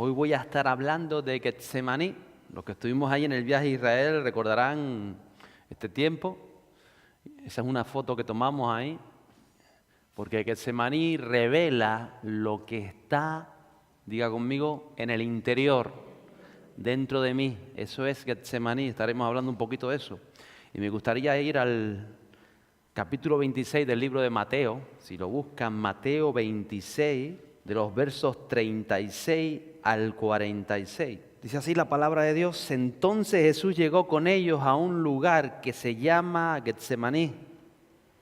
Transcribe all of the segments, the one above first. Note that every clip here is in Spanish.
Hoy voy a estar hablando de Getsemaní. Los que estuvimos ahí en el viaje a Israel recordarán este tiempo. Esa es una foto que tomamos ahí, porque Getsemaní revela lo que está, diga conmigo, en el interior, dentro de mí. Eso es Getsemaní, estaremos hablando un poquito de eso. Y me gustaría ir al capítulo 26 del libro de Mateo. Si lo buscan, Mateo 26, de los versos 36 al 46. Dice así la palabra de Dios: entonces Jesús llegó con ellos a un lugar que se llama Getsemaní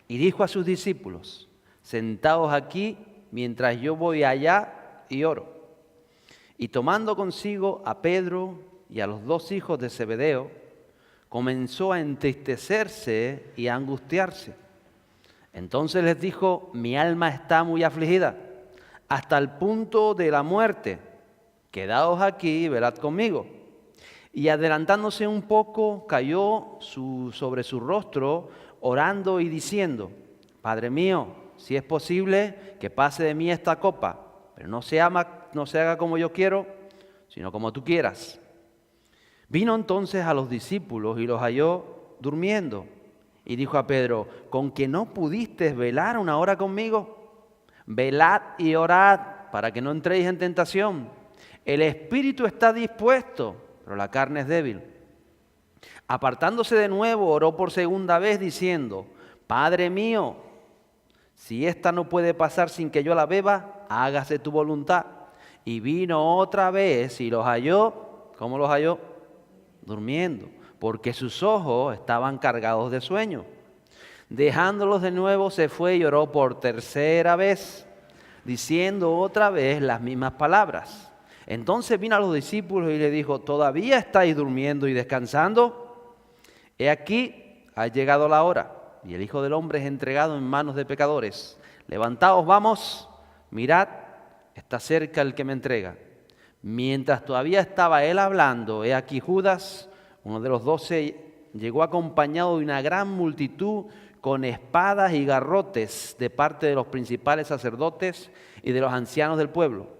y dijo a sus discípulos: sentaos aquí mientras yo voy allá y oro. Y tomando consigo a Pedro y a los dos hijos de Zebedeo, comenzó a entristecerse y a angustiarse. Entonces les dijo: mi alma está muy afligida, hasta el punto de la muerte. Quedaos aquí y velad conmigo. Y adelantándose un poco, cayó sobre su rostro, orando y diciendo: Padre mío, si es posible, que pase de mí esta copa, pero no se haga como yo quiero, sino como tú quieras. Vino entonces a los discípulos y los halló durmiendo. Y dijo a Pedro: ¿con que no pudiste velar una hora conmigo? Velad y orad para que no entréis en tentación. El espíritu está dispuesto, pero la carne es débil. Apartándose de nuevo, oró por segunda vez diciendo: Padre mío, si esta no puede pasar sin que yo la beba, hágase tu voluntad. Y vino otra vez y los halló. ¿Cómo los halló? Durmiendo, porque sus ojos estaban cargados de sueño. Dejándolos de nuevo, se fue y oró por tercera vez, diciendo otra vez las mismas palabras. Entonces vino a los discípulos y le dijo: ¿todavía estáis durmiendo y descansando? He aquí, ha llegado la hora, y el Hijo del Hombre es entregado en manos de pecadores. Levantaos, vamos, mirad, está cerca el que me entrega. Mientras todavía estaba él hablando, he aquí Judas, uno de los 12, llegó acompañado de una gran multitud con espadas y garrotes de parte de los principales sacerdotes y de los ancianos del pueblo.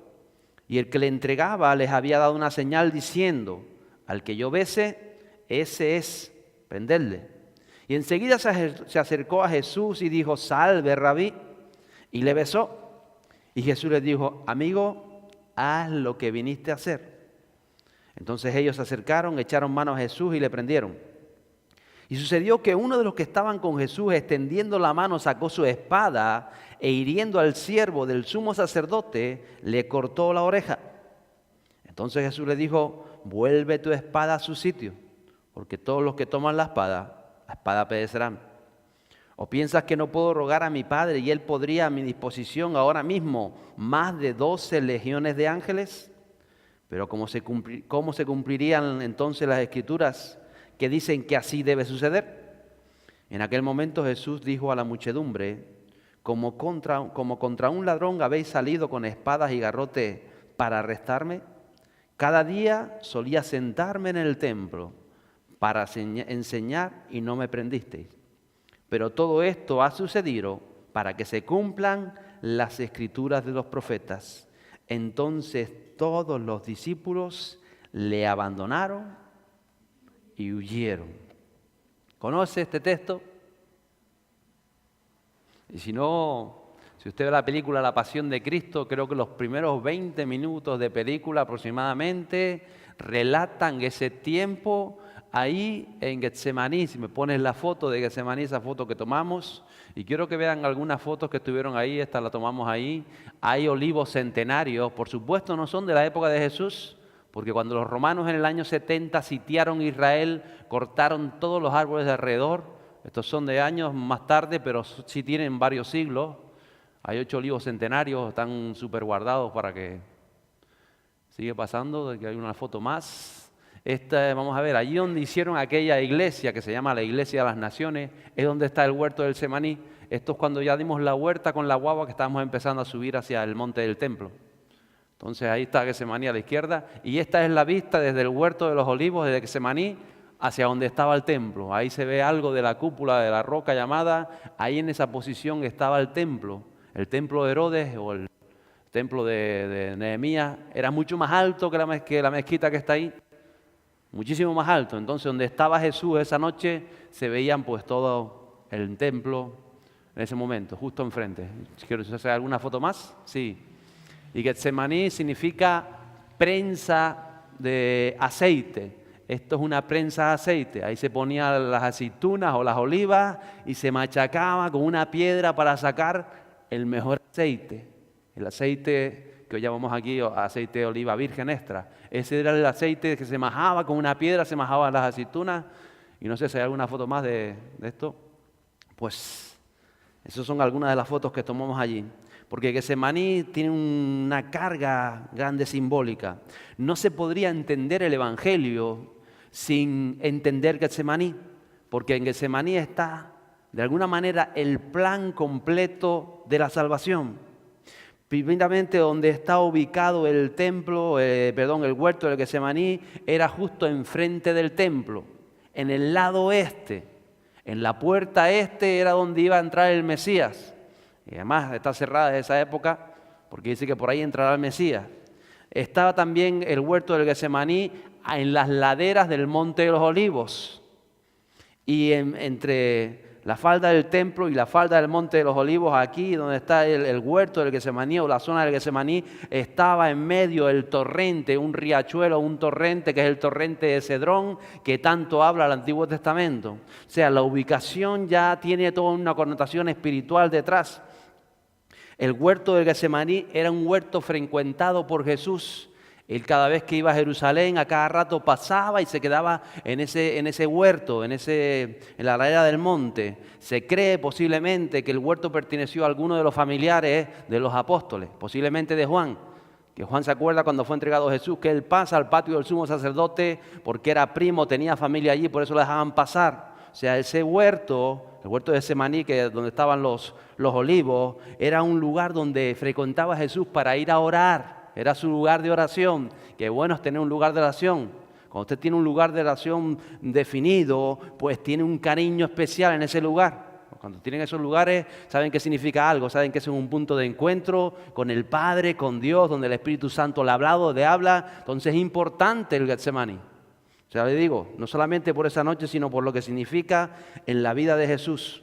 Y el que le entregaba les había dado una señal diciendo: al que yo bese, ese es, prendedle. Y enseguida se acercó a Jesús y dijo: salve, rabí, y le besó. Y Jesús les dijo: amigo, haz lo que viniste a hacer. Entonces ellos se acercaron, echaron mano a Jesús y le prendieron. Y sucedió que uno de los que estaban con Jesús, extendiendo la mano, sacó su espada e hiriendo al siervo del sumo sacerdote, le cortó la oreja. Entonces Jesús le dijo: vuelve tu espada a su sitio, porque todos los que toman la espada perecerán. ¿O piensas que no puedo rogar a mi Padre y Él podría a mi disposición ahora mismo más de 12 legiones de ángeles? Pero ¿cómo se cumplirían entonces las Escrituras que dicen que así debe suceder? En aquel momento Jesús dijo a la muchedumbre: como contra un ladrón habéis salido con espadas y garrotes para arrestarme. Cada día solía sentarme en el templo para enseñar y no me prendisteis. Pero todo esto ha sucedido para que se cumplan las Escrituras de los profetas. Entonces todos los discípulos le abandonaron y huyeron. ¿Conoce este texto? Y si no, si usted ve la película La Pasión de Cristo, creo que los primeros 20 minutos de película aproximadamente relatan ese tiempo ahí en Getsemaní. Si me pones la foto de Getsemaní, esa foto que tomamos, y quiero que vean algunas fotos que estuvieron ahí, esta la tomamos ahí. Hay olivos centenarios, por supuesto no son de la época de Jesús, porque cuando los romanos en el año 70 sitiaron Israel, cortaron todos los árboles de alrededor. Estos son de años más tarde, pero sí tienen varios siglos. Hay 8 olivos centenarios, están súper guardados para que sigue pasando, de que hay una foto más. Vamos a ver, allí donde hicieron aquella iglesia que se llama la Iglesia de las Naciones, es donde está el huerto del Getsemaní. Esto es cuando ya dimos la huerta con la guagua que estábamos empezando a subir hacia el monte del templo. Entonces ahí está Getsemaní a la izquierda, y esta es la vista desde el huerto de los olivos, desde Getsemaní hacia donde estaba el templo. Ahí se ve algo de la cúpula de la roca llamada, ahí en esa posición estaba el templo de Herodes, templo de Nehemías era mucho más alto que la mezquita que está ahí, muchísimo más alto. Entonces, donde estaba Jesús esa noche, se veían pues todo el templo en ese momento, justo enfrente. ¿Quiero hacer alguna foto más? Sí. Y Getsemaní significa prensa de aceite. Esto es una prensa de aceite. Ahí se ponían las aceitunas o las olivas y se machacaba con una piedra para sacar el mejor aceite. El aceite que hoy llamamos aquí aceite de oliva virgen extra. Ese era el aceite que se majaba con una piedra, se majaban las aceitunas. Y no sé si hay alguna foto más de esto. Pues esas son algunas de las fotos que tomamos allí. Porque Getsemaní tiene una carga grande simbólica. No se podría entender el Evangelio sin entender Getsemaní, porque en Getsemaní está, de alguna manera, el plan completo de la salvación. Primeramente, donde está ubicado el templo, el huerto de Getsemaní, era justo enfrente del templo, en el lado este. En la puerta este era donde iba a entrar el Mesías. Y además está cerrada desde esa época, porque dice que por ahí entrará el Mesías. Estaba también el huerto del Getsemaní en las laderas del Monte de los Olivos. Y entre la falda del templo y la falda del Monte de los Olivos, aquí donde está el huerto del Getsemaní o la zona del Getsemaní, estaba en medio el torrente, un riachuelo, un torrente que es el torrente de Cedrón, que tanto habla el Antiguo Testamento. O sea, la ubicación ya tiene toda una connotación espiritual detrás. El huerto del Getsemaní era un huerto frecuentado por Jesús. Él cada vez que iba a Jerusalén, a cada rato pasaba y se quedaba en ese huerto, en la ladera del monte. Se cree posiblemente que el huerto perteneció a alguno de los familiares de los apóstoles, posiblemente de Juan. Que Juan se acuerda cuando fue entregado a Jesús, que él pasa al patio del sumo sacerdote porque era primo, tenía familia allí, por eso lo dejaban pasar. O sea, ese huerto, el huerto de Getsemaní, que donde estaban los olivos, era un lugar donde frecuentaba Jesús para ir a orar. Era su lugar de oración. Qué bueno es tener un lugar de oración. Cuando usted tiene un lugar de oración definido, pues tiene un cariño especial en ese lugar. Cuando tienen esos lugares, saben que significa algo, saben que es un punto de encuentro con el Padre, con Dios, donde el Espíritu Santo le ha hablado, le habla. Entonces es importante el Getsemaní. O sea, le digo, no solamente por esa noche, sino por lo que significa en la vida de Jesús.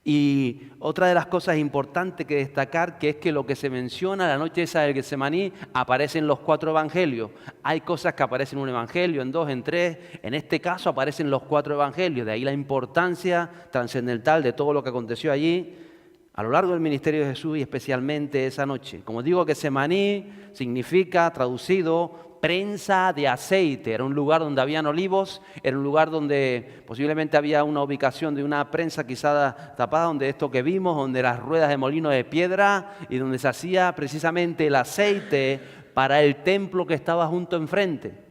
Y otra de las cosas importantes que destacar, que es que lo que se menciona la noche esa del Getsemaní aparece en los 4 evangelios. Hay cosas que aparecen en un evangelio, en 2, en 3. En este caso aparecen los 4 evangelios. De ahí la importancia trascendental de todo lo que aconteció allí a lo largo del ministerio de Jesús y especialmente esa noche. Como digo, Getsemaní significa, traducido, prensa de aceite. Era un lugar donde habían olivos, era un lugar donde posiblemente había una ubicación de una prensa quizá tapada, donde esto que vimos, donde las ruedas de molino de piedra y donde se hacía precisamente el aceite para el templo que estaba junto enfrente.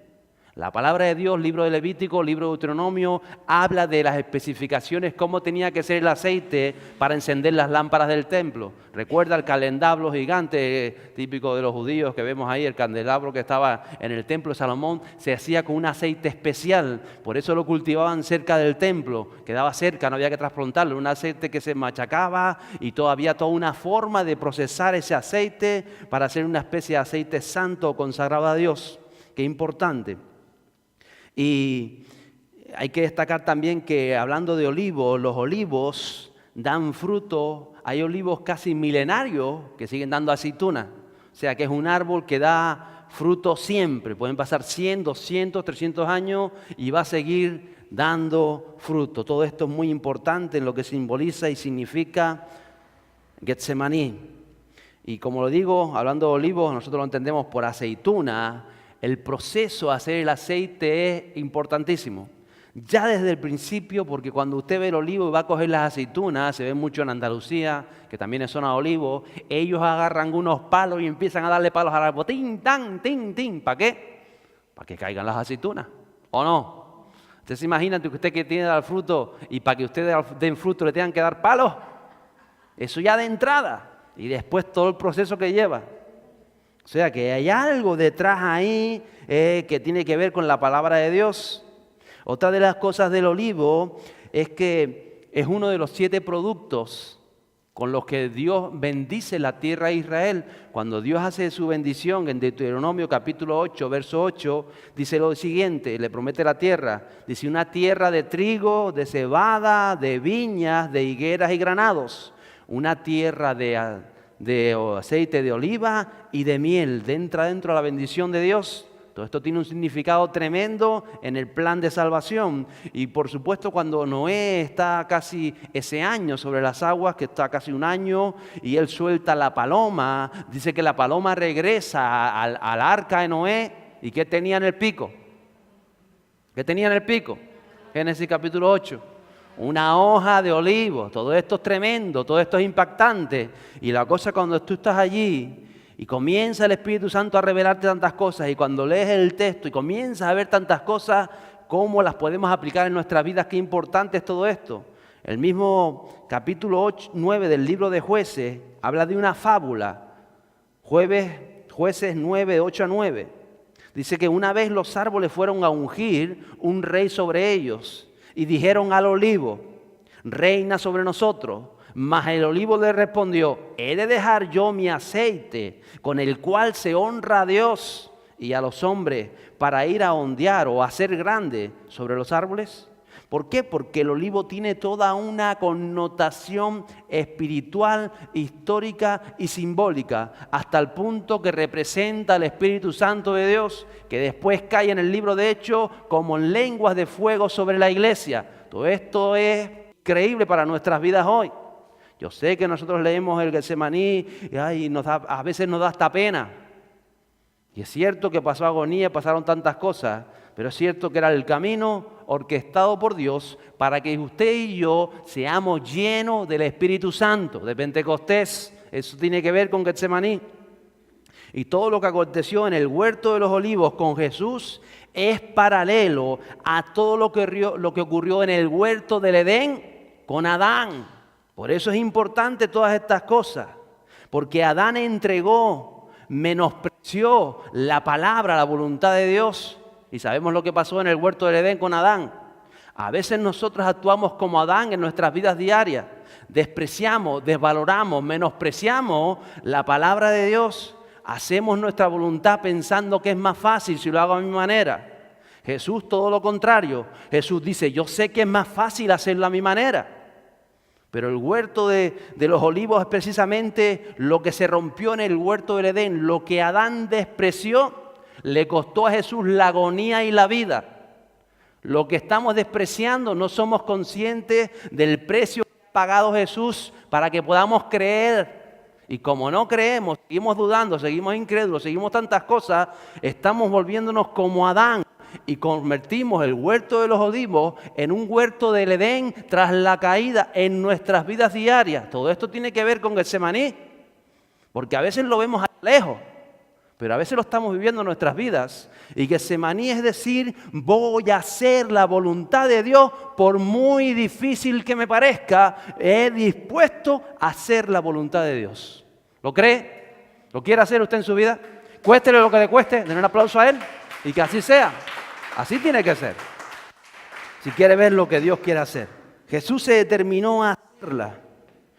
La palabra de Dios, libro de Levítico, libro de Deuteronomio, habla de las especificaciones, cómo tenía que ser el aceite para encender las lámparas del templo. Recuerda el candelabro gigante típico de los judíos que vemos ahí, el candelabro que estaba en el templo de Salomón, se hacía con un aceite especial, por eso lo cultivaban cerca del templo, quedaba cerca, no había que trasplantarlo, un aceite que se machacaba y había toda una forma de procesar ese aceite para hacer una especie de aceite santo consagrado a Dios. Qué importante. Y hay que destacar también que hablando de olivos, los olivos dan fruto. Hay olivos casi milenarios que siguen dando aceitunas. O sea que es un árbol que da fruto siempre. Pueden pasar 100, 200, 300 años y va a seguir dando fruto. Todo esto es muy importante en lo que simboliza y significa Getsemaní. Y como lo digo, hablando de olivos, nosotros lo entendemos por aceituna. El proceso de hacer el aceite es importantísimo. Ya desde el principio, porque cuando usted ve el olivo y va a coger las aceitunas, se ve mucho en Andalucía, que también es zona de olivo, ellos agarran unos palos y empiezan a darle palos al árbol. ¡Tin, tan, tin, tin! ¿Para qué? Para que caigan las aceitunas. ¿O no? ¿Usted se imagina que usted que tiene que dar fruto y para que usted den fruto le tengan que dar palos? Eso ya de entrada. Y después todo el proceso que lleva. O sea que hay algo detrás ahí que tiene que ver con la palabra de Dios. Otra de las cosas del olivo es que es uno de los 7 productos con los que Dios bendice la tierra de Israel. Cuando Dios hace su bendición en Deuteronomio capítulo 8, verso 8, dice lo siguiente, le promete la tierra. Dice, una tierra de trigo, de cebada, de viñas, de higueras y granados. Una tierra de aceite de oliva y de miel. Entra dentro de la bendición de Dios. Todo esto tiene un significado tremendo en el plan de salvación. Y por supuesto cuando Noé está casi ese año sobre las aguas, que está casi un año, y él suelta la paloma, dice que la paloma regresa al arca de Noé. ¿Y qué tenía en el pico? ¿Qué tenía en el pico? Génesis capítulo 8. Una hoja de olivo. Todo esto es tremendo, todo esto es impactante. Y la cosa cuando tú estás allí y comienza el Espíritu Santo a revelarte tantas cosas, y cuando lees el texto y comienzas a ver tantas cosas, ¿cómo las podemos aplicar en nuestras vidas? Qué importante es todo esto. El mismo capítulo 9 del libro de Jueces habla de una fábula. Jueces 9, 8 a 9. Dice que una vez los árboles fueron a ungir un rey sobre ellos y dijeron al olivo, reina sobre nosotros. Mas el olivo le respondió, ¿he de dejar yo mi aceite con el cual se honra a Dios y a los hombres para ir a ondear o a hacer grande sobre los árboles? ¿Por qué? Porque el olivo tiene toda una connotación espiritual, histórica y simbólica, hasta el punto que representa al Espíritu Santo de Dios, que después cae en el libro de Hechos como en lenguas de fuego sobre la iglesia. Todo esto es increíble para nuestras vidas hoy. Yo sé que nosotros leemos el Getsemaní y a veces nos da hasta pena. Y es cierto que pasó agonía, pasaron tantas cosas, pero es cierto que era el camino orquestado por Dios para que usted y yo seamos llenos del Espíritu Santo, de Pentecostés. Eso tiene que ver con Getsemaní. Y todo lo que aconteció en el huerto de los olivos con Jesús es paralelo a todo lo que ocurrió en el huerto del Edén con Adán. Por eso es importante todas estas cosas, porque Adán entregó, menospreció la palabra, la voluntad de Dios. Y sabemos lo que pasó en el huerto del Edén con Adán. A veces nosotros actuamos como Adán en nuestras vidas diarias. Despreciamos, desvaloramos, menospreciamos la palabra de Dios. Hacemos nuestra voluntad pensando que es más fácil si lo hago a mi manera. Jesús todo lo contrario. Jesús dice, yo sé que es más fácil hacerlo a mi manera. Pero el huerto de los olivos es precisamente lo que se rompió en el huerto del Edén. Lo que Adán despreció le costó a Jesús la agonía y la vida. Lo que estamos despreciando no somos conscientes del precio que ha pagado Jesús para que podamos creer. Y como no creemos, seguimos dudando, seguimos incrédulos, seguimos tantas cosas, estamos volviéndonos como Adán. Y convertimos el huerto de los olivos en un huerto del Edén tras la caída en nuestras vidas diarias. Todo esto tiene que ver con Getsemaní, porque a veces lo vemos a lejos, pero a veces lo estamos viviendo en nuestras vidas. Y Getsemaní es decir, voy a hacer la voluntad de Dios por muy difícil que me parezca, he dispuesto a hacer la voluntad de Dios. ¿Lo cree? ¿Lo quiere hacer usted en su vida? Cuéstele lo que le cueste, den un aplauso a Él y que así sea. Así tiene que ser. Si quiere ver lo que Dios quiere hacer. Jesús se determinó a hacerla.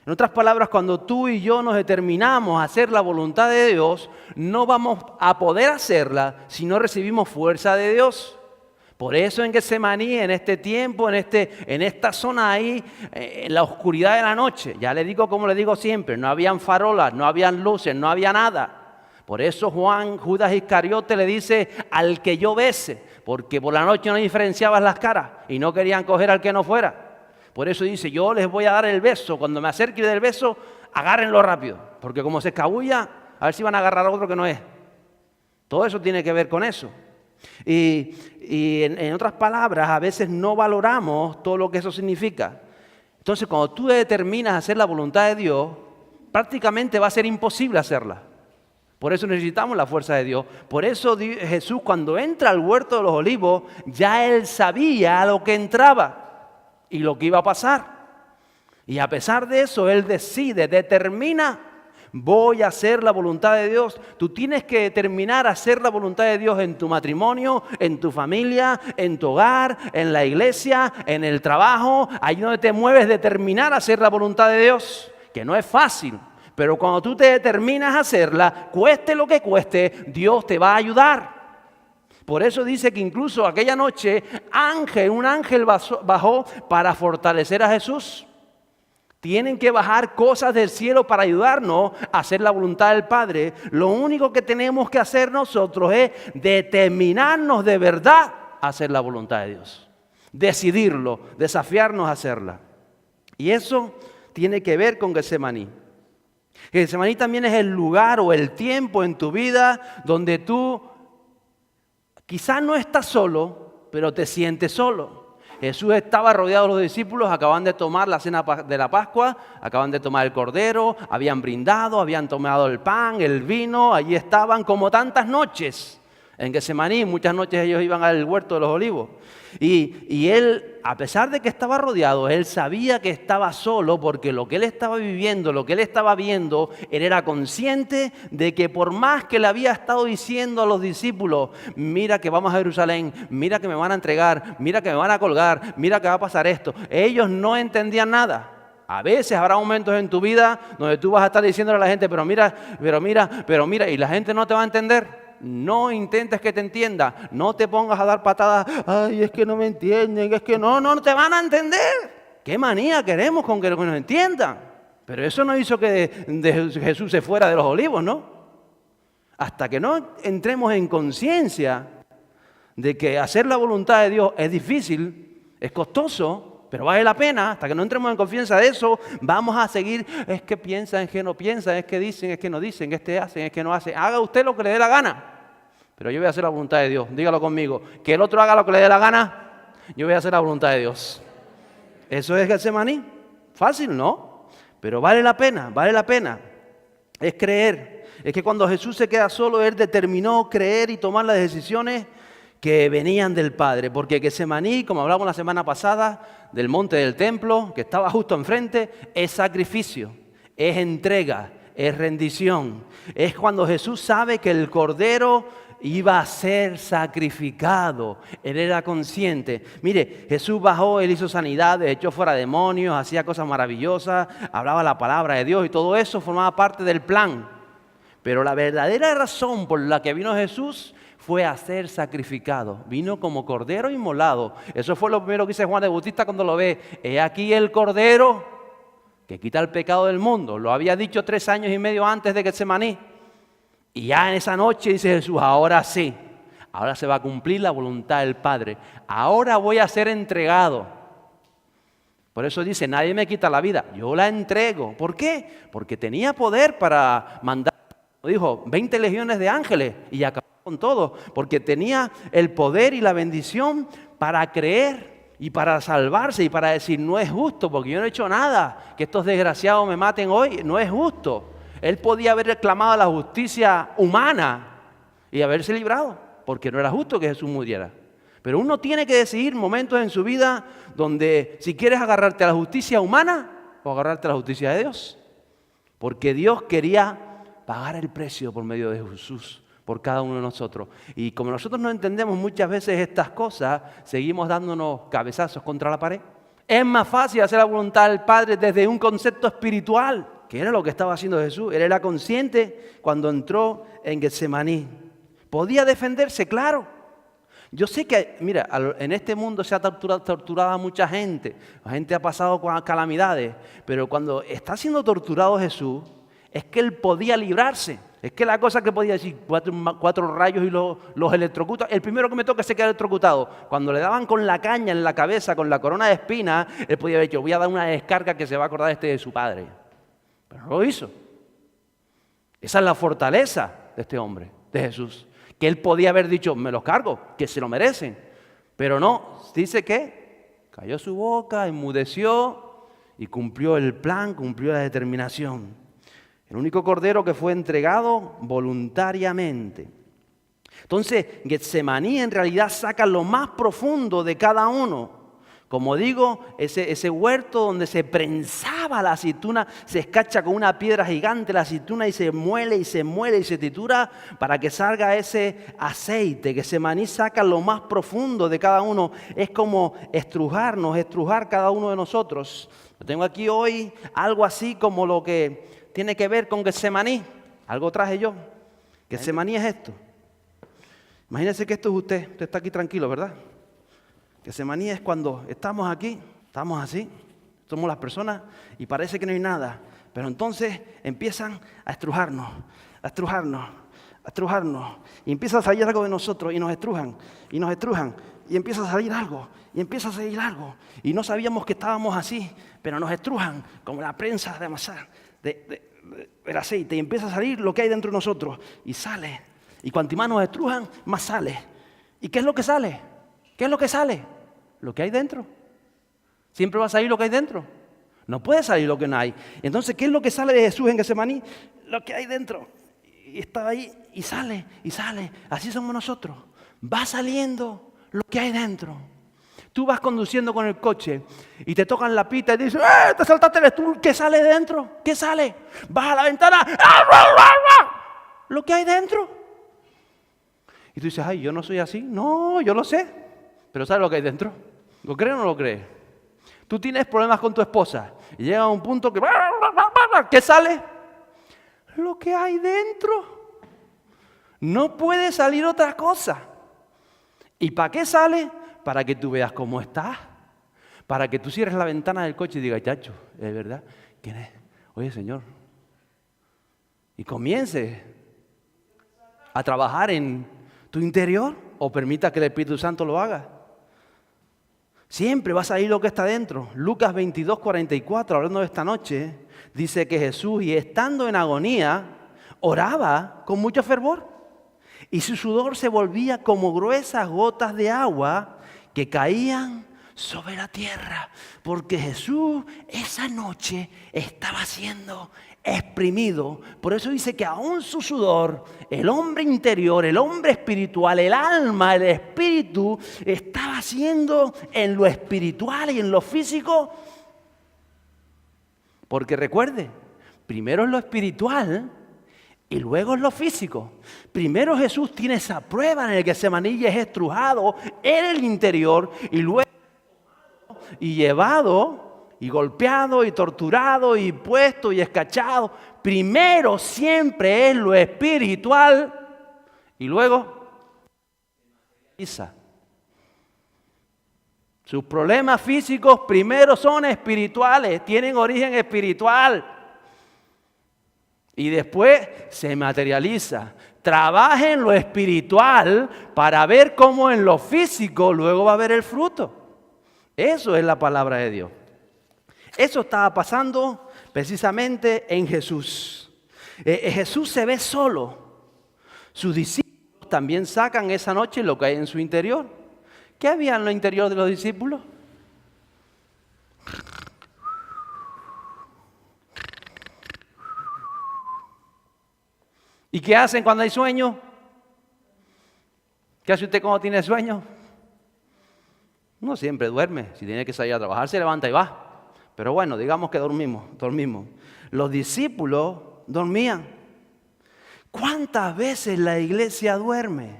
En otras palabras, cuando tú y yo nos determinamos a hacer la voluntad de Dios, no vamos a poder hacerla si no recibimos fuerza de Dios. Por eso en Getsemaní, en este tiempo, en esta zona ahí, en la oscuridad de la noche, ya le digo como le digo siempre, no habían farolas, no habían luces, no había nada. Por eso Judas Iscariote le dice al que yo bese, porque por la noche no diferenciaban las caras y no querían coger al que no fuera. Por eso dice, yo les voy a dar el beso, cuando me acerque del beso, agárrenlo rápido, porque como se escabulla, a ver si van a agarrar a otro que no es. Todo eso tiene que ver con eso. Y en otras palabras, a veces no valoramos todo lo que eso significa. Entonces, cuando tú determinas hacer la voluntad de Dios, prácticamente va a ser imposible hacerla. Por eso necesitamos la fuerza de Dios. Por eso Jesús, cuando entra al huerto de los olivos, ya Él sabía a lo que entraba y lo que iba a pasar. Y a pesar de eso, Él determina, voy a hacer la voluntad de Dios. Tú tienes que determinar hacer la voluntad de Dios en tu matrimonio, en tu familia, en tu hogar, en la iglesia, en el trabajo. Ahí donde te mueves, determinar hacer la voluntad de Dios. que no es fácil, pero cuando tú te determinas a hacerla, cueste lo que cueste, Dios te va a ayudar. Por eso dice que incluso aquella noche un ángel bajó para fortalecer a Jesús. Tienen que bajar cosas del cielo para ayudarnos a hacer la voluntad del Padre. Lo único que tenemos que hacer nosotros es determinarnos de verdad a hacer la voluntad de Dios. Decidirlo, desafiarnos a hacerla. Y eso tiene que ver con Getsemaní. Getsemaní también es el lugar o el tiempo en tu vida donde tú quizás no estás solo, pero te sientes solo. Jesús estaba rodeado de los discípulos, acaban de tomar la cena de la Pascua, acaban de tomar el cordero, habían brindado, habían tomado el pan, el vino, allí estaban como tantas noches. En Getsemaní, muchas noches ellos iban al huerto de los olivos. Y él, a pesar de que estaba rodeado, él sabía que estaba solo porque lo que él estaba viviendo, lo que él estaba viendo, él era consciente de que por más que le había estado diciendo a los discípulos, mira que vamos a Jerusalén, mira que me van a entregar, mira que me van a colgar, mira que va a pasar esto, ellos no entendían nada. A veces habrá momentos en tu vida donde tú vas a estar diciéndole a la gente, pero mira, y la gente no te va a entender. No intentes que te entienda, no te pongas a dar patadas, ay, es que no me entienden, es que no te van a entender. ¿Qué manía queremos con que nos entiendan? Pero eso no hizo que Jesús se fuera de los olivos, ¿no? Hasta que no entremos en conciencia de que hacer la voluntad de Dios es difícil, es costoso, pero vale la pena. Hasta que no entremos en confianza de eso, vamos a seguir, es que piensan, es que no piensan, es que dicen, es que no dicen, es que hacen, es que no hacen. Haga usted lo que le dé la gana, pero yo voy a hacer la voluntad de Dios. Dígalo conmigo, que el otro haga lo que le dé la gana, yo voy a hacer la voluntad de Dios. Eso es Getsemaní. Fácil, ¿no? Pero vale la pena, vale la pena. Es creer. Es que cuando Jesús se queda solo, Él determinó creer y tomar las decisiones que venían del Padre. Porque Getsemaní, como hablamos la semana pasada, del monte del templo, que estaba justo enfrente, es sacrificio, es entrega, es rendición. Es cuando Jesús sabe que el Cordero iba a ser sacrificado. Él era consciente. Mire, Jesús bajó, Él hizo sanidades, echó fuera demonios, hacía cosas maravillosas, hablaba la palabra de Dios y todo eso formaba parte del plan. Pero la verdadera razón por la que vino Jesús fue a ser sacrificado. Vino como cordero inmolado. Eso fue lo primero que dice Juan de Bautista cuando lo ve. He aquí el cordero que quita el pecado del mundo. Lo había dicho 3 años y medio antes de Getsemaní. Y ya en esa noche dice Jesús, ahora sí, ahora se va a cumplir la voluntad del Padre. Ahora voy a ser entregado. Por eso dice, nadie me quita la vida, yo la entrego. ¿Por qué? Porque tenía poder para mandar, dijo, 20 legiones de ángeles y acabar con todo. Porque tenía el poder y la bendición para creer y para salvarse y para decir, no es justo porque yo no he hecho nada, que estos desgraciados me maten hoy, no es justo. Él podía haber reclamado la justicia humana y haberse librado, porque no era justo que Jesús muriera. Pero uno tiene que decidir momentos en su vida donde si quieres agarrarte a la justicia humana o agarrarte a la justicia de Dios. Porque Dios quería pagar el precio por medio de Jesús, por cada uno de nosotros. Y como nosotros no entendemos muchas veces estas cosas, seguimos dándonos cabezazos contra la pared. Es más fácil hacer la voluntad del Padre desde un concepto espiritual, que era lo que estaba haciendo Jesús. Él era consciente cuando entró en Getsemaní. ¿Podía defenderse? Claro. Yo sé que, mira, en este mundo se ha torturado a mucha gente. La gente ha pasado con calamidades. Pero cuando está siendo torturado Jesús, es que Él podía librarse. Es que la cosa que podía decir, 4 rayos y los electrocuta. El primero que me toca se queda electrocutado. Cuando le daban con la caña en la cabeza, con la corona de espinas, Él podía haber dicho, voy a dar una descarga que se va a acordar de su padre. Pero no lo hizo. Esa es la fortaleza de este hombre, de Jesús. Que Él podía haber dicho, me los cargo, que se lo merecen. Pero no, dice que cayó su boca, enmudeció y cumplió el plan, cumplió la determinación. El único cordero que fue entregado voluntariamente. Entonces, Getsemaní en realidad saca lo más profundo de cada uno. Como digo, ese huerto donde se prensaba la aceituna, se escarcha con una piedra gigante la aceituna y se muele y se muele y se tritura para que salga ese aceite. Que Getsemaní saca lo más profundo de cada uno. Es como estrujar cada uno de nosotros. Yo tengo aquí hoy algo así como lo que tiene que ver con Getsemaní. Algo traje yo. Getsemaní es esto. Imagínense que esto es usted. Usted está aquí tranquilo, ¿verdad? Getsemaní es cuando estamos aquí, estamos así, somos las personas y parece que no hay nada. Pero entonces empiezan a estrujarnos. Y empieza a salir algo de nosotros y nos estrujan. Y empieza a salir algo. Y no sabíamos que estábamos así, pero nos estrujan como la prensa de amasar del aceite. Y empieza a salir lo que hay dentro de nosotros. Y sale. Y cuanto más nos estrujan, más sale. ¿Y qué es lo que sale? ¿Qué es lo que sale? Lo que hay dentro. Siempre va a salir lo que hay dentro. No puede salir lo que no hay. Entonces, ¿qué es lo que sale de Jesús en Getsemaní? Lo que hay dentro. Y está ahí y sale. Así somos nosotros. Va saliendo lo que hay dentro. Tú vas conduciendo con el coche y te tocan la pita y dices, te saltaste el tú. ¿Qué sale dentro? ¿Qué sale? Vas a la ventana. Lo que hay dentro. Y tú dices, ay, yo no soy así. No, yo lo sé. Pero ¿sabes lo que hay dentro? ¿Lo crees o no lo crees? Tú tienes problemas con tu esposa y llega a un punto que... ¿Qué sale? Lo que hay dentro. No puede salir otra cosa. ¿Y para qué sale? Para que tú veas cómo estás. Para que tú cierres la ventana del coche y digas, chacho, ¿es verdad? ¿Quién es? Oye, Señor. Y comience a trabajar en tu interior o permita que el Espíritu Santo lo haga. Siempre va a salir lo que está dentro. Lucas 22:44, hablando de esta noche, dice que Jesús, y estando en agonía, oraba con mucho fervor. Y su sudor se volvía como gruesas gotas de agua que caían sobre la tierra. Porque Jesús esa noche estaba siendo exprimido. Por eso dice que aún su sudor, el hombre interior, el hombre espiritual, el alma, el espíritu, estaba haciendo en lo espiritual y en lo físico. Porque recuerde, primero es lo espiritual y luego es lo físico. Primero Jesús tiene esa prueba en el que Getsemaní es estrujado en el interior y luego y llevado y golpeado y torturado y puesto y escachado. Primero siempre es lo espiritual y luego sus problemas físicos primero son espirituales, tienen origen espiritual y después se materializa. Trabaja en lo espiritual para ver cómo en lo físico luego va a haber el fruto. Eso es la palabra de Dios. Eso estaba pasando precisamente en Jesús. Jesús se ve solo. Sus discípulos también sacan esa noche lo que hay en su interior. ¿Qué había en lo interior de los discípulos? ¿Y qué hacen cuando hay sueño? ¿Qué hace usted cuando tiene sueño? No siempre duerme. Si tiene que salir a trabajar, se levanta y va. Pero bueno, digamos que dormimos. Los discípulos dormían. ¿Cuántas veces la iglesia duerme?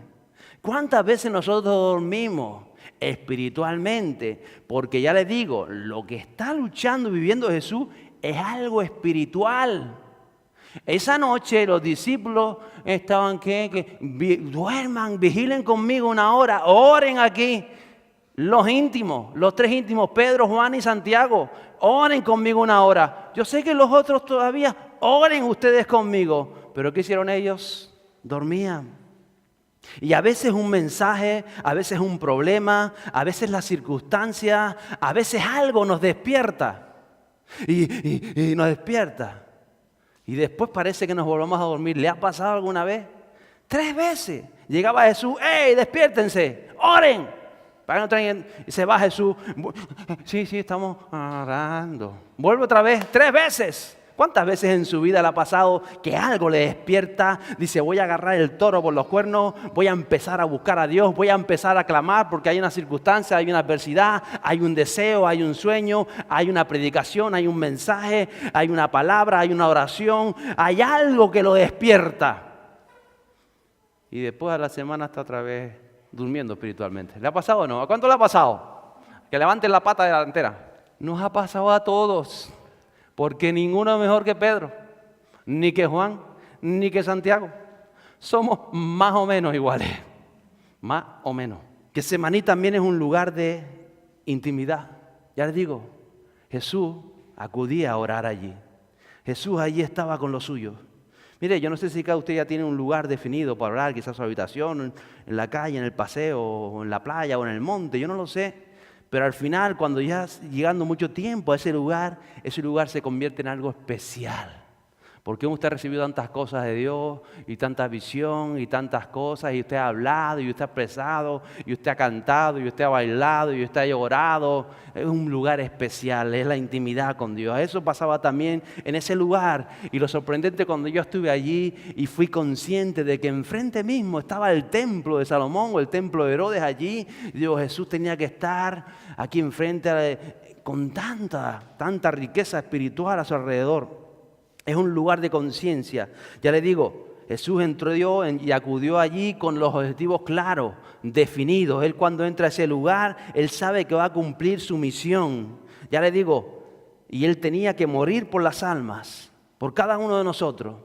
¿Cuántas veces nosotros dormimos espiritualmente? Porque ya les digo, lo que está luchando y viviendo Jesús es algo espiritual. Esa noche los discípulos estaban que duerman, vigilen conmigo una hora, oren aquí. Los íntimos, los tres íntimos, Pedro, Juan y Santiago, oren conmigo una hora. Yo sé que los otros todavía, oren ustedes conmigo. Pero ¿qué hicieron ellos? Dormían. Y a veces un mensaje, a veces un problema, a veces la circunstancia, a veces algo nos despierta. Y nos despierta. Y después parece que nos volvamos a dormir. ¿Le ha pasado alguna vez? 3 veces. Llegaba Jesús, ¡hey, despiértense! ¡Oren! Y se va Jesús. Sí, estamos orando. Vuelve otra vez, 3 veces. ¿Cuántas veces en su vida le ha pasado que algo le despierta? Dice, voy a agarrar el toro por los cuernos, voy a empezar a buscar a Dios, voy a empezar a clamar porque hay una circunstancia, hay una adversidad, hay un deseo, hay un sueño, hay una predicación, hay un mensaje, hay una palabra, hay una oración, hay algo que lo despierta. Y después a la semana está otra vez durmiendo espiritualmente. ¿Le ha pasado o no? ¿A cuánto le ha pasado? Que levanten la pata delantera. Nos ha pasado a todos. Porque ninguno es mejor que Pedro, ni que Juan, ni que Santiago. Somos más o menos iguales. Más o menos. Getsemaní también es un lugar de intimidad. Ya les digo, Jesús acudía a orar allí. Jesús allí estaba con los suyos. Mire, yo no sé si cada usted ya tiene un lugar definido para orar, quizás su habitación, en la calle, en el paseo, o en la playa, o en el monte, yo no lo sé. Pero al final, cuando ya llegando mucho tiempo a ese lugar se convierte en algo especial. Porque usted ha recibido tantas cosas de Dios, y tanta visión, y tantas cosas, y usted ha hablado, y usted ha expresado, y usted ha cantado, y usted ha bailado, y usted ha llorado. Es un lugar especial, es la intimidad con Dios. Eso pasaba también en ese lugar. Y lo sorprendente cuando yo estuve allí y fui consciente de que enfrente mismo estaba el templo de Salomón o el templo de Herodes allí. Y digo, Jesús tenía que estar aquí enfrente con tanta riqueza espiritual a su alrededor. Es un lugar de conciencia. Ya le digo, Jesús entró y acudió allí con los objetivos claros, definidos. Él cuando entra a ese lugar, Él sabe que va a cumplir su misión. Ya le digo, y Él tenía que morir por las almas, por cada uno de nosotros.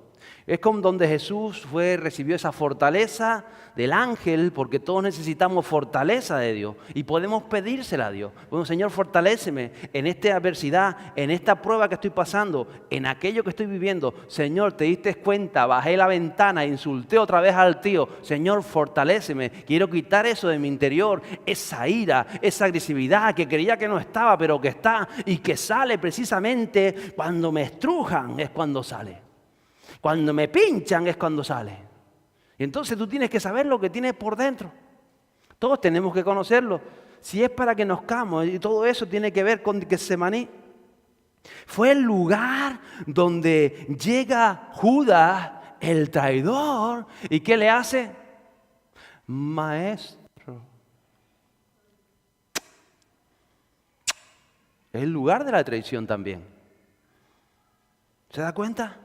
Es como donde Jesús recibió esa fortaleza del ángel, porque todos necesitamos fortaleza de Dios y podemos pedírsela a Dios. Bueno, Señor, fortaléceme en esta adversidad, en esta prueba que estoy pasando, en aquello que estoy viviendo. Señor, te diste cuenta, bajé la ventana, insulté otra vez al tío. Señor, fortaléceme. Quiero quitar eso de mi interior, esa ira, esa agresividad que creía que no estaba, pero que está y que sale precisamente cuando me estrujan, es cuando sale. Cuando me pinchan es cuando sale. Y entonces tú tienes que saber lo que tienes por dentro. Todos tenemos que conocerlo. Si es para que nos camos, y todo eso tiene que ver con Getsemaní. Fue el lugar donde llega Judas, el traidor, ¿y qué le hace? Maestro. Es el lugar de la traición también. ¿Se da cuenta?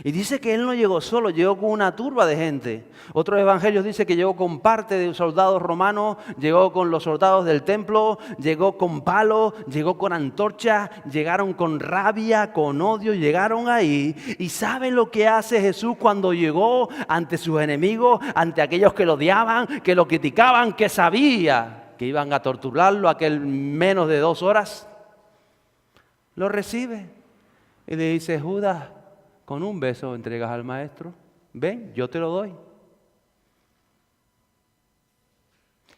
Y dice que él no llegó solo, llegó con una turba de gente. Otros evangelios dicen que llegó con parte de soldados romanos, llegó con los soldados del templo, llegó con palos, llegó con antorchas, llegaron con rabia, con odio, llegaron ahí. ¿Y saben lo que hace Jesús cuando llegó ante sus enemigos, ante aquellos que lo odiaban, que lo criticaban, que sabía que iban a torturarlo aquel menos de 2 horas? Lo recibe y le dice, Judas, con un beso entregas al maestro. Ven, yo te lo doy.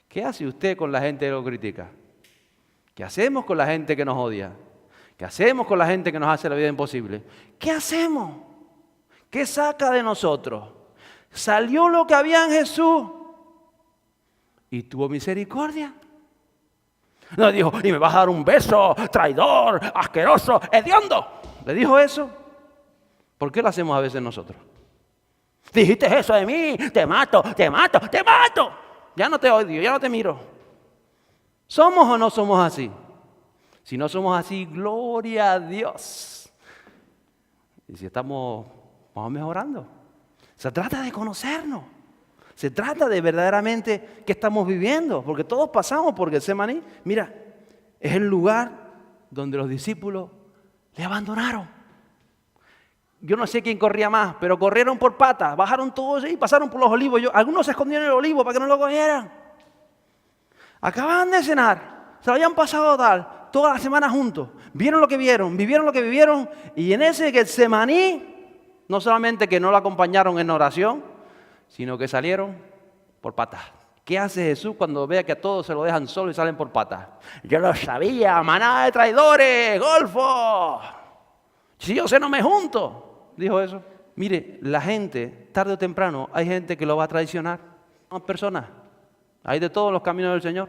¿Qué hace usted con la gente que lo critica? ¿Qué hacemos con la gente que nos odia? ¿Qué hacemos con la gente que nos hace la vida imposible? ¿Qué hacemos? ¿Qué saca de nosotros? Salió lo que había en Jesús y tuvo misericordia. No dijo, y me vas a dar un beso, traidor, asqueroso, hediondo. ¿Le dijo eso? ¿Por qué lo hacemos a veces nosotros? Dijiste eso de mí, te mato, te mato, te mato. Ya no te odio, ya no te miro. ¿Somos o no somos así? Si no somos así, gloria a Dios. Y si vamos mejorando. Se trata de conocernos. Se trata de verdaderamente qué estamos viviendo. Porque todos pasamos por Getsemaní. Mira, es el lugar donde los discípulos le abandonaron. Yo no sé quién corría más, pero corrieron por patas, bajaron todos y pasaron por los olivos. Algunos se escondieron en el olivo para que no lo cogieran. Acababan de cenar, se lo habían pasado toda la semana juntos. Vieron lo que vieron, vivieron lo que vivieron. Y en ese Getsemaní, no solamente que no lo acompañaron en oración, sino que salieron por patas. ¿Qué hace Jesús cuando ve que a todos se lo dejan solo y salen por patas? Yo lo sabía, manada de traidores, golfo. Si yo no me junto. Dijo eso. Mire, la gente, tarde o temprano, hay gente que lo va a traicionar. Son personas. Hay de todos los caminos del Señor.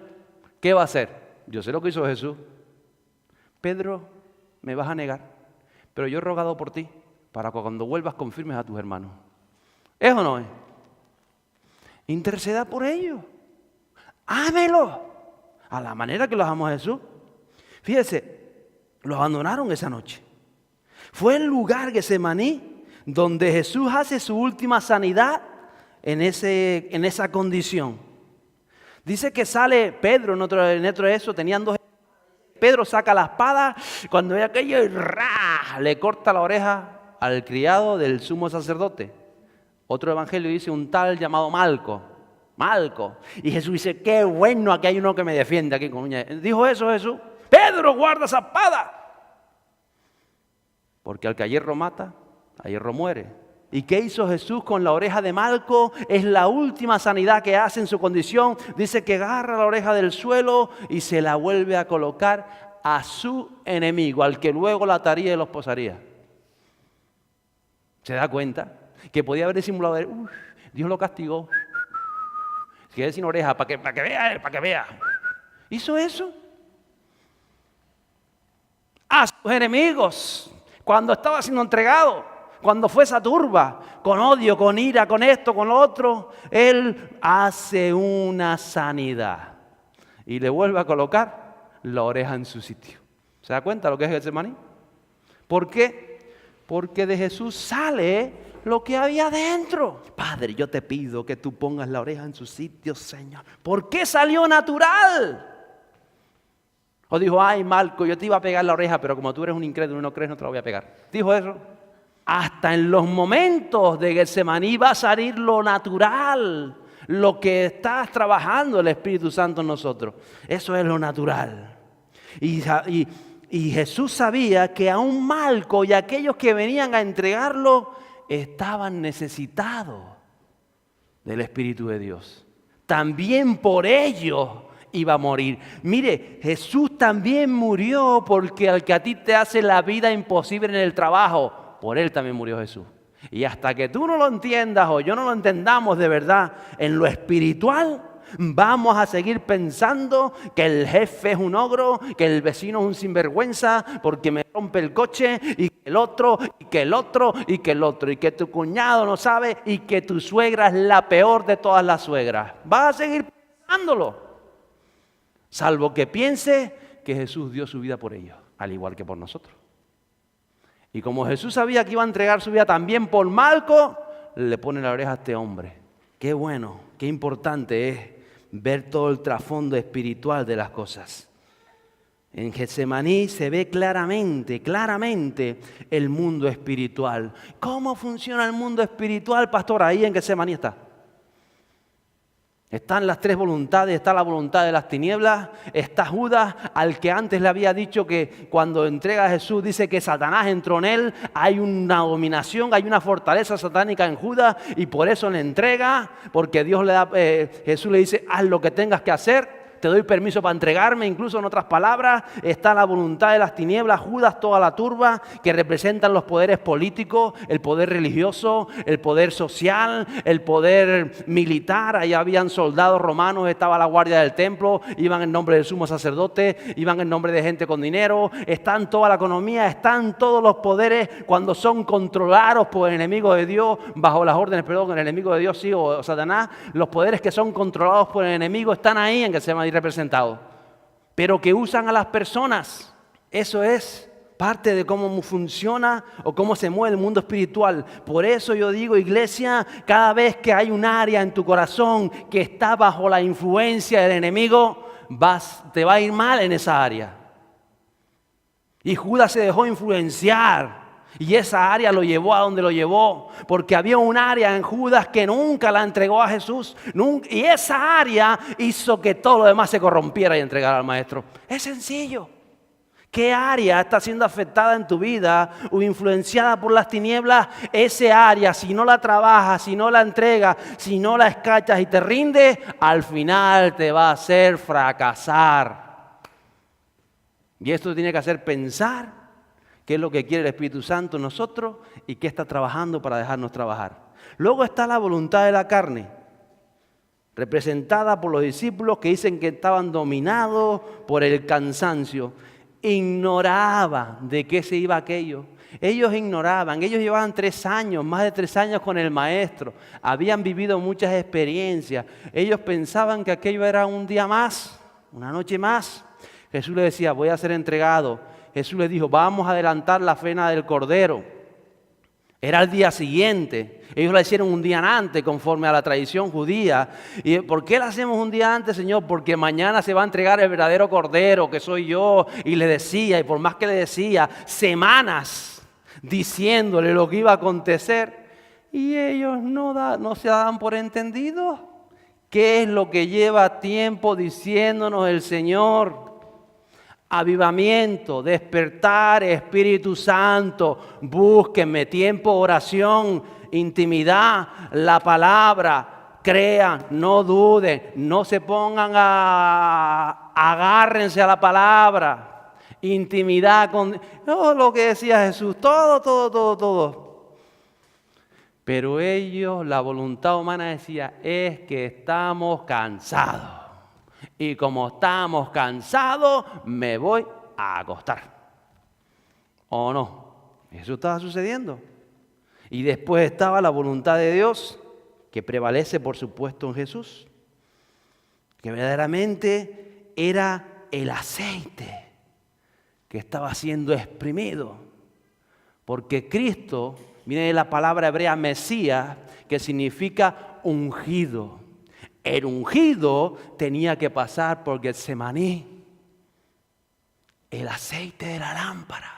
¿Qué va a hacer? Yo sé lo que hizo Jesús. Pedro, me vas a negar. pero yo he rogado por ti para que cuando vuelvas confirmes a tus hermanos. ¿Es o no es? Interceda por ellos. Ámelo a la manera que los amó Jesús. Fíjese, los abandonaron esa noche. Fue el lugar Getsemaní donde Jesús hace su última sanidad en esa condición. Dice que sale Pedro en otro de eso, tenían dos. Pedro saca la espada, cuando ve aquello, le corta la oreja al criado del sumo sacerdote. Otro evangelio dice un tal llamado Malco. Y Jesús dice, qué bueno, aquí hay uno que me defiende. Aquí con uña. Dijo eso Jesús. Pedro, guarda esa espada. Porque al que a hierro mata, a hierro muere. ¿Y qué hizo Jesús con la oreja de Malco? Es la última sanidad que hace en su condición. Dice que agarra la oreja del suelo y se la vuelve a colocar a su enemigo, al que luego la ataría y los posaría. ¿Se da cuenta? Que podía haber disimulado, Dios lo castigó. Se quedó sin oreja para que vea. Hizo eso. A sus enemigos, cuando estaba siendo entregado. Cuando fue esa turba, con odio, con ira, con esto, con lo otro, Él hace una sanidad y le vuelve a colocar la oreja en su sitio. ¿Se da cuenta lo que es Getsemaní? ¿Por qué? Porque de Jesús sale lo que había dentro. Padre, yo te pido que tú pongas la oreja en su sitio, Señor. ¿Por qué salió natural? O dijo, ay, Malco, yo te iba a pegar la oreja, pero como tú eres un incrédulo y no crees, no te la voy a pegar. ¿Dijo eso? Hasta en los momentos de Getsemaní va a salir lo natural, lo que está trabajando el Espíritu Santo en nosotros. Eso es lo natural. Y Jesús sabía que aún Malco y aquellos que venían a entregarlo estaban necesitados del Espíritu de Dios. También por ellos iba a morir. Mire, Jesús también murió porque al que a ti te hace la vida imposible en el trabajo, por Él también murió Jesús. Y hasta que tú no lo entiendas o yo no lo entendamos de verdad en lo espiritual, vamos a seguir pensando que el jefe es un ogro, que el vecino es un sinvergüenza porque me rompe el coche, y que el otro, y que el otro, y que el otro, y que tu cuñado no sabe, y que tu suegra es la peor de todas las suegras. Vas a seguir pensándolo, salvo que piense que Jesús dio su vida por ellos, al igual que por nosotros. Y como Jesús sabía que iba a entregar su vida también por Malco, le pone la oreja a este hombre. Qué bueno, qué importante es ver todo el trasfondo espiritual de las cosas. En Getsemaní se ve claramente el mundo espiritual. ¿Cómo funciona el mundo espiritual, pastor? Ahí en Getsemaní está. Están las tres voluntades, está la voluntad de las tinieblas, está Judas, al que antes le había dicho que cuando entrega a Jesús dice que Satanás entró en él, hay una dominación, hay una fortaleza satánica en Judas y por eso le entrega, porque Dios le da, Jesús le dice, haz lo que tengas que hacer. Te doy permiso para entregarme, incluso en otras palabras, está la voluntad de las tinieblas, Judas, toda la turba, que representan los poderes políticos, el poder religioso, el poder social, el poder militar. Allá habían soldados romanos, estaba la guardia del templo, iban en nombre del sumo sacerdote, iban en nombre de gente con dinero, están toda la economía, están todos los poderes cuando son controlados por el enemigo de Dios, bajo las órdenes, del enemigo de Dios, sí, o Satanás. Los poderes que son controlados por el enemigo están ahí en que se llama representado, pero que usan a las personas. Eso es parte de cómo funciona o cómo se mueve el mundo espiritual. Por eso yo digo, iglesia, cada vez que hay un área en tu corazón que está bajo la influencia del enemigo, te va a ir mal en esa área. Y Judas se dejó influenciar. Y esa área lo llevó a donde lo llevó, porque había un área en Judas que nunca la entregó a Jesús. Y esa área hizo que todo lo demás se corrompiera y entregara al Maestro. Es sencillo. ¿Qué área está siendo afectada en tu vida o influenciada por las tinieblas? Ese área, si no la trabajas, si no la entregas, si no la escachas y te rindes, al final te va a hacer fracasar. Y esto tiene que hacer pensar qué es lo que quiere el Espíritu Santo en nosotros y qué está trabajando para dejarnos trabajar. Luego está la voluntad de la carne, representada por los discípulos que dicen que estaban dominados por el cansancio. Ignoraba de qué se iba aquello. Ellos ignoraban, ellos llevaban 3 años, más de 3 años con el maestro, habían vivido muchas experiencias, ellos pensaban que aquello era un día más, una noche más. Jesús les decía, voy a ser entregado. Jesús les dijo, vamos a adelantar la cena del Cordero. Era el día siguiente, ellos la hicieron un día antes conforme a la tradición judía. ¿Y por qué la hacemos un día antes, Señor? Porque mañana se va a entregar el verdadero Cordero, que soy yo. Y le decía, y por más que le decía, semanas diciéndole lo que iba a acontecer, y ellos no se daban por entendido. ¿Qué es lo que lleva tiempo diciéndonos el Señor? Avivamiento, despertar, Espíritu Santo, búsquenme, tiempo, oración, intimidad, la palabra, crean, no duden, no se pongan agárrense a la palabra, intimidad con lo que decía Jesús, todo. Pero ellos, la voluntad humana decía, es que estamos cansados. Y como estamos cansados, me voy a acostar. ¿O no? Eso estaba sucediendo. Y después estaba la voluntad de Dios, que prevalece, por supuesto, en Jesús. Que verdaderamente era el aceite que estaba siendo exprimido. Porque Cristo, viene de la palabra hebrea Mesías, que significa ungido. El ungido tenía que pasar por Getsemaní, el aceite de la lámpara.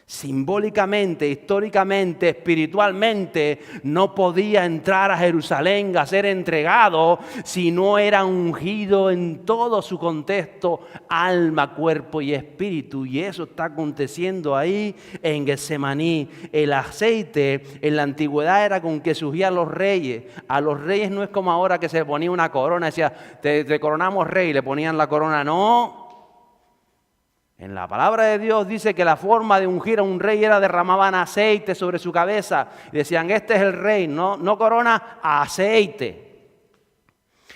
Simbólicamente, históricamente, espiritualmente, no podía entrar a Jerusalén a ser entregado si no era ungido en todo su contexto, alma, cuerpo y espíritu. Y eso está aconteciendo ahí en Getsemaní. El aceite en la antigüedad era con que se ungían los reyes. A los reyes no es como ahora que se ponía una corona, decía, te coronamos rey, le ponían la corona. No. En la palabra de Dios dice que la forma de ungir a un rey era derramaban aceite sobre su cabeza. Y decían, este es el rey, no corona, aceite.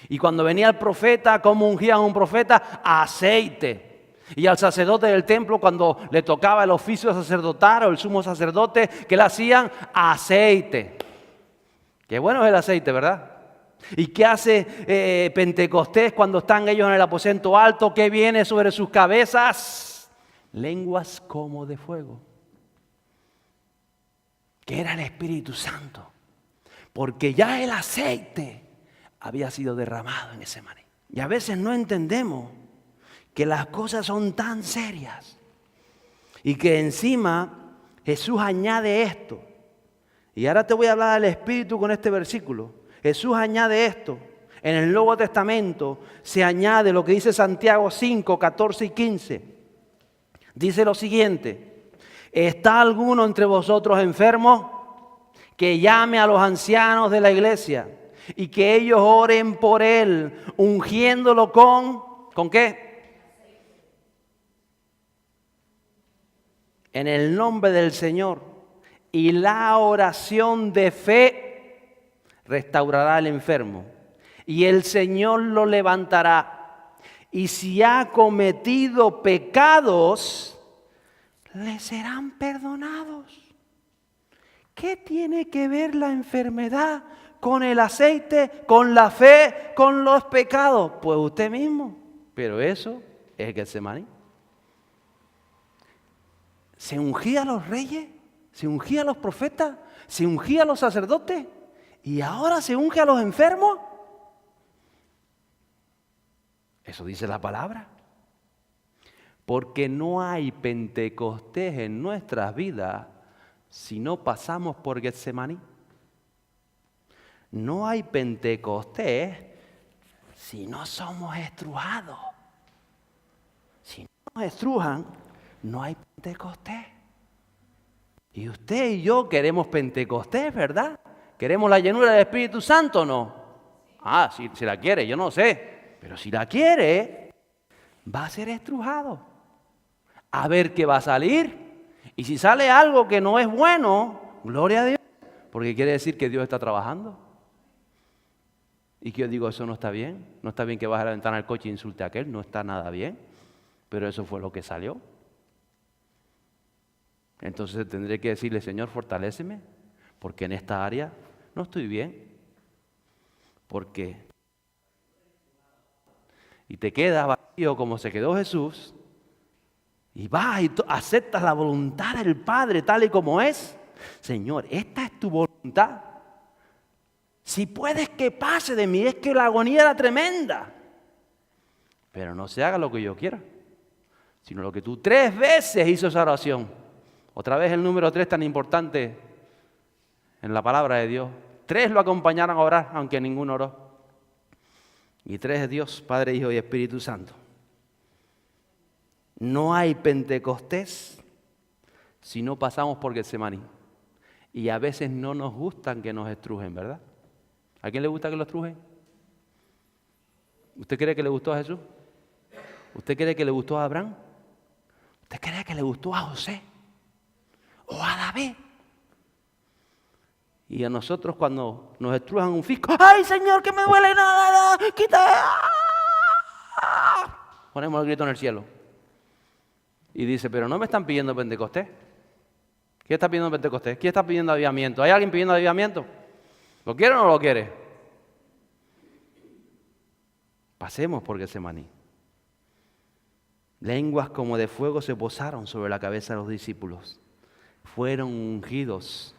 Y cuando venía el profeta, ¿cómo ungían a un profeta? Aceite. Y al sacerdote del templo, cuando le tocaba el oficio sacerdotal o el sumo sacerdote, ¿qué le hacían? Aceite. Qué bueno es el aceite, ¿verdad? ¿Y qué hace Pentecostés cuando están ellos en el aposento alto? ¿Qué viene sobre sus cabezas? Lenguas como de fuego. Que era el Espíritu Santo. Porque ya el aceite había sido derramado en ese maní. Y a veces no entendemos que las cosas son tan serias. Y que encima Jesús añade esto. Y ahora te voy a hablar del Espíritu con este versículo. Jesús añade esto. En el Nuevo Testamento se añade lo que dice Santiago 5, 14 y 15. Dice lo siguiente: ¿está alguno entre vosotros enfermo? Que llame a los ancianos de la iglesia y que ellos oren por él, ungiéndolo ¿con qué? En el nombre del Señor. Y la oración de fe restaurará al enfermo, y el Señor lo levantará. Y si ha cometido pecados, le serán perdonados. ¿Qué tiene que ver la enfermedad con el aceite, con la fe, con los pecados? Pues usted mismo. Pero eso es Getsemaní. Se ungía a los reyes, se ungía a los profetas, se ungía a los sacerdotes y ahora se unge a los enfermos. Eso dice la palabra. Porque no hay Pentecostés en nuestras vidas si no pasamos por Getsemaní. No hay Pentecostés si no somos estrujados. Si no nos estrujan, no hay Pentecostés. Y usted y yo queremos Pentecostés, ¿verdad? ¿Queremos la llenura del Espíritu Santo o no? Ah, si la quiere, yo no sé. Pero si la quiere, va a ser estrujado. A ver qué va a salir. Y si sale algo que no es bueno, gloria a Dios. Porque quiere decir que Dios está trabajando. Y que yo digo, eso no está bien. No está bien que baje a la ventana del coche e insulte a aquel. No está nada bien. Pero eso fue lo que salió. Entonces tendré que decirle, Señor, fortaléceme, porque en esta área no estoy bien. Porque y te quedas vacío como se quedó Jesús, y vas y aceptas la voluntad del Padre tal y como es. Señor, esta es tu voluntad. Si puedes que pase de mí, es que la agonía era tremenda. Pero no se haga lo que yo quiera, sino lo que tú 3 veces hizo esa oración. Otra vez el número 3 tan importante en la palabra de Dios. 3 lo acompañaron a orar, aunque ninguno oró. Y 3 es Dios, Padre, Hijo y Espíritu Santo. No hay Pentecostés si no pasamos por Getsemaní. Y a veces no nos gustan que nos estrujen, ¿verdad? ¿A quién le gusta que lo estrujen? ¿Usted cree que le gustó a Jesús? ¿Usted cree que le gustó a Abraham? ¿Usted cree que le gustó a José? ¿O a David? Y a nosotros cuando nos estrujan un fisco, ¡ay, Señor, que me duele! ¡Nada! ¡Quita! Ponemos el grito en el cielo. Y dice, pero no me están pidiendo Pentecostés. ¿Quién está pidiendo Pentecostés? ¿Quién está pidiendo avivamiento? ¿Hay alguien pidiendo avivamiento? ¿Lo quiere o no lo quiere? Pasemos por Getsemaní. Lenguas como de fuego se posaron sobre la cabeza de los discípulos. Fueron ungidos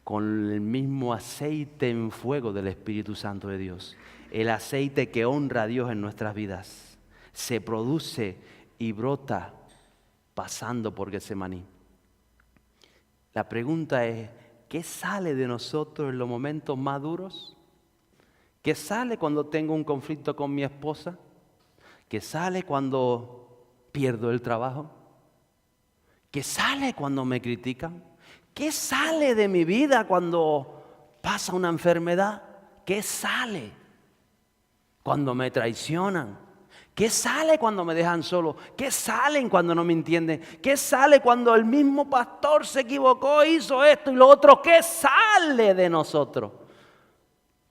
con el mismo aceite en fuego del Espíritu Santo de Dios. El aceite que honra a Dios en nuestras vidas. Se produce y brota pasando por Getsemaní. La pregunta es, ¿qué sale de nosotros en los momentos más duros? ¿Qué sale cuando tengo un conflicto con mi esposa? ¿Qué sale cuando pierdo el trabajo? ¿Qué sale cuando me critican? ¿Qué sale de mi vida cuando pasa una enfermedad? ¿Qué sale cuando me traicionan? ¿Qué sale cuando me dejan solo? ¿Qué sale cuando no me entienden? ¿Qué sale cuando el mismo pastor se equivocó, hizo esto y lo otro? ¿Qué sale de nosotros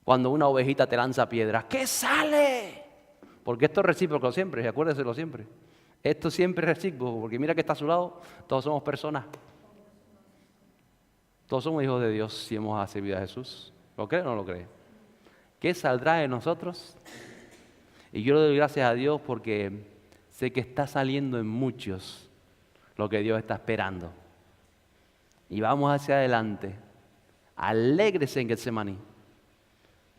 cuando una ovejita te lanza piedras? ¿Qué sale? Porque esto es recíproco siempre, y acuérdeselo siempre. Esto siempre es recíproco, porque mira que está a su lado, todos somos personas. Todos somos hijos de Dios si hemos servido a Jesús. ¿Lo cree o no lo cree? ¿Qué saldrá de nosotros? Y yo le doy gracias a Dios porque sé que está saliendo en muchos lo que Dios está esperando. Y vamos hacia adelante. Alégrese en Getsemaní.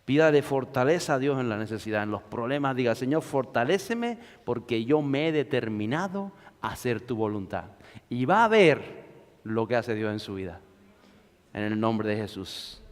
Pídale fortaleza a Dios en la necesidad, en los problemas. Diga, Señor, fortaléceme porque yo me he determinado a hacer tu voluntad. Y va a ver lo que hace Dios en su vida. En el nombre de Jesús.